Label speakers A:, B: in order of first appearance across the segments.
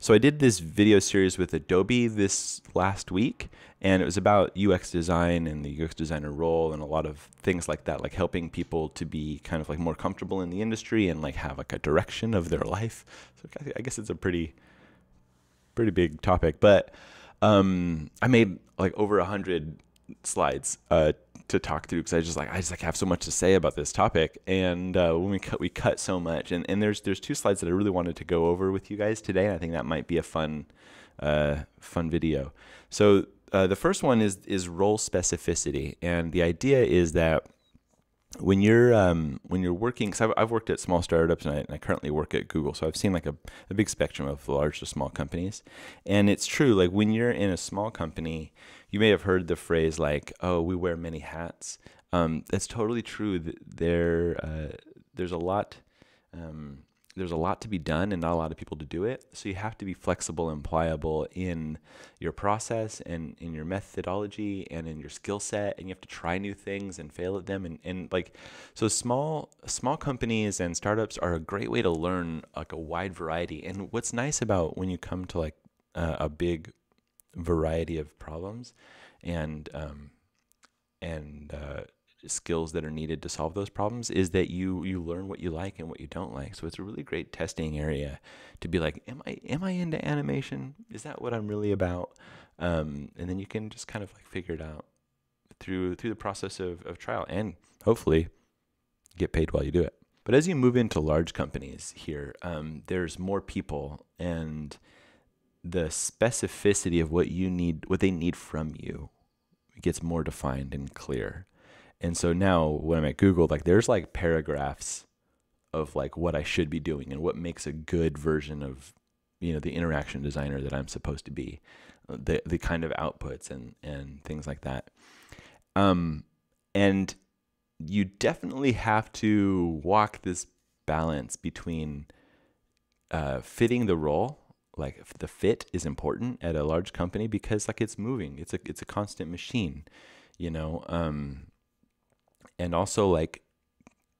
A: So I did this video series with Adobe this last week, and it was about UX design and the UX designer role and a lot of things like that, like helping people to be kind of like more comfortable in the industry and like have like a direction of their life. So I guess it's a pretty big topic, but I made like over 100 slides to talk through because I just have so much to say about this topic, and when we cut so much, and there's two slides that I really wanted to go over with you guys today, and I think that might be a fun video. So the first one is role specificity, and the idea is that when you're working, because I've worked at small startups and I currently work at Google, so I've seen like a big spectrum of large to small companies, and it's true, like when you're in a small company, you may have heard the phrase like, oh, we wear many hats. That's totally true. There's a lot to be done and not a lot of people to do it, so you have to be flexible and pliable in your process and in your methodology and in your skill set, and you have to try new things and fail at them, and like, so small companies and startups are a great way to learn like a wide variety. And what's nice about when you come to like a big variety of problems and skills that are needed to solve those problems is that you learn what you like and what you don't like. So it's a really great testing area to be like, am I into animation? Is that what I'm really about? And then you can just kind of like figure it out through the process of trial, and hopefully get paid while you do it. But as you move into large companies here, there's more people, and the specificity of what they need from you gets more defined and clear. And so now when I'm at Google, like there's like paragraphs of like what I should be doing and what makes a good version of, the interaction designer that I'm supposed to be, the kind of outputs and things like that. And you definitely have to walk this balance between fitting the role. Like the fit is important at a large company because like it's moving, it's a constant machine, and also like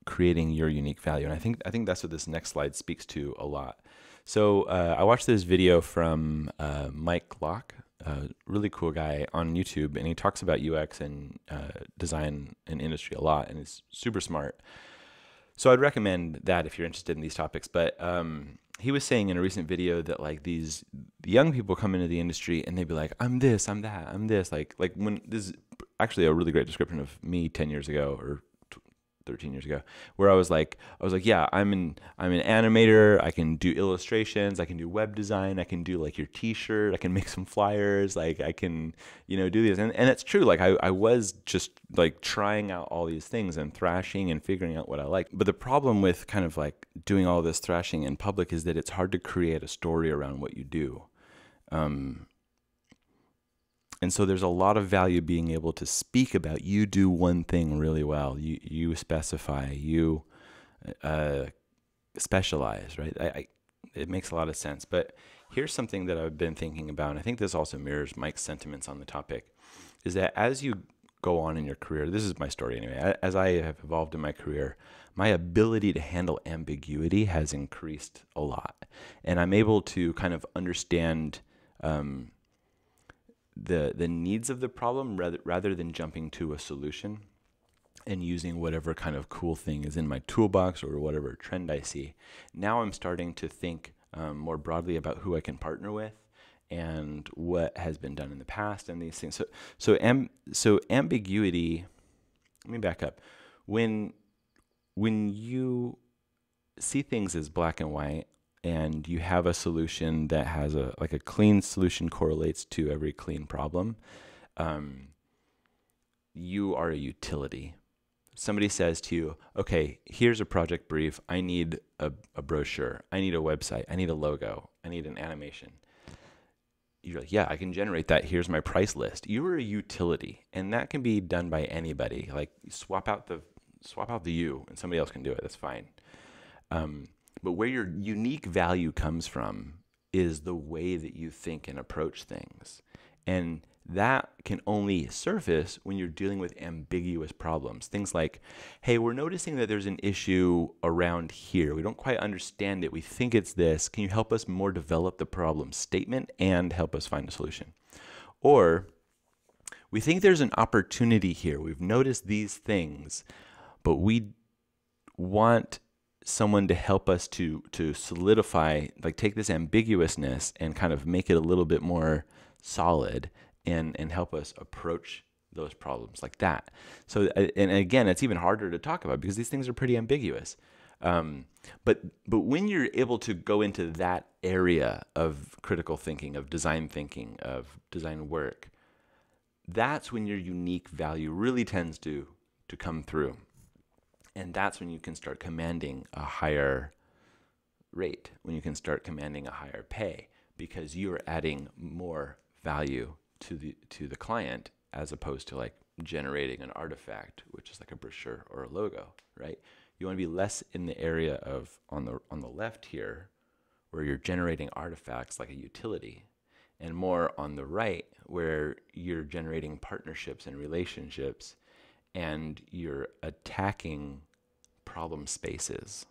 A: creating your unique value. And I think that's what this next slide speaks to a lot. So I watched this video from Mike Locke, a really cool guy on YouTube, and he talks about UX and design and industry a lot, and he's super smart. So I'd recommend that if you're interested in these topics. But he was saying in a recent video that like the young people come into the industry and they'd be like, I'm this, I'm that, I'm this. Like when this is actually a really great description of me 10 years ago or 13 years ago, where I was like, yeah, I'm an animator. I can do illustrations. I can do web design. I can do like your t-shirt. I can make some flyers. Like I can, do these. And it's true. Like I was just like trying out all these things and thrashing and figuring out what I like. But the problem with kind of like doing all this thrashing in public is that it's hard to create a story around what you do. And so there's a lot of value being able to speak about you do one thing really well. You specify, you specialize, right? It makes a lot of sense. But here's something that I've been thinking about, and I think this also mirrors Mike's sentiments on the topic, is that as you go on in your career, this is my story anyway, as I have evolved in my career, my ability to handle ambiguity has increased a lot. And I'm able to kind of understand the needs of the problem rather than jumping to a solution and using whatever kind of cool thing is in my toolbox or whatever trend I see. Now I'm starting to think more broadly about who I can partner with and what has been done in the past and these things. So ambiguity, let me back up. When you see things as black and white, and you have a solution that has a clean solution correlates to every clean problem, you are a utility. Somebody says to you, okay, here's a project brief. I need a brochure. I need a website. I need a logo. I need an animation. You're like, yeah, I can generate that. Here's my price list. You're a utility, and that can be done by anybody. Like swap out the you, and somebody else can do it. That's fine. But where your unique value comes from is the way that you think and approach things. And that can only surface when you're dealing with ambiguous problems. Things like, hey, we're noticing that there's an issue around here. We don't quite understand it. We think it's this. Can you help us more develop the problem statement and help us find a solution? Or we think there's an opportunity here. We've noticed these things, but we want someone to help us to solidify, like take this ambiguousness and kind of make it a little bit more solid and help us approach those problems like that. So, and again, it's even harder to talk about because these things are pretty ambiguous. But when you're able to go into that area of critical thinking, of design work, that's when your unique value really tends to come through. And that's when you can start commanding a higher rate, when you can start commanding a higher pay, because you're adding more value to the client as opposed to like generating an artifact, which is like a brochure or a logo, right? You want to be less in the area of on the left here, where you're generating artifacts like a utility, and more on the right, where you're generating partnerships and relationships, and you're attacking problem spaces.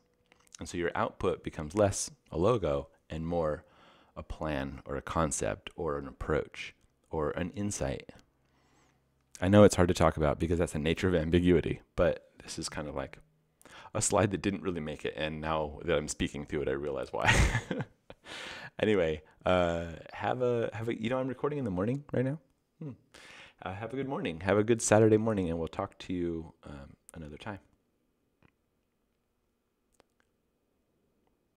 A: And so your output becomes less a logo and more a plan or a concept or an approach or an insight. I know it's hard to talk about because that's the nature of ambiguity, but this is kind of like a slide that didn't really make it, and now that I'm speaking through it, I realize why. Anyway, have a I'm recording in the morning right now. Have a good morning. Have a good Saturday morning, and we'll talk to you another time.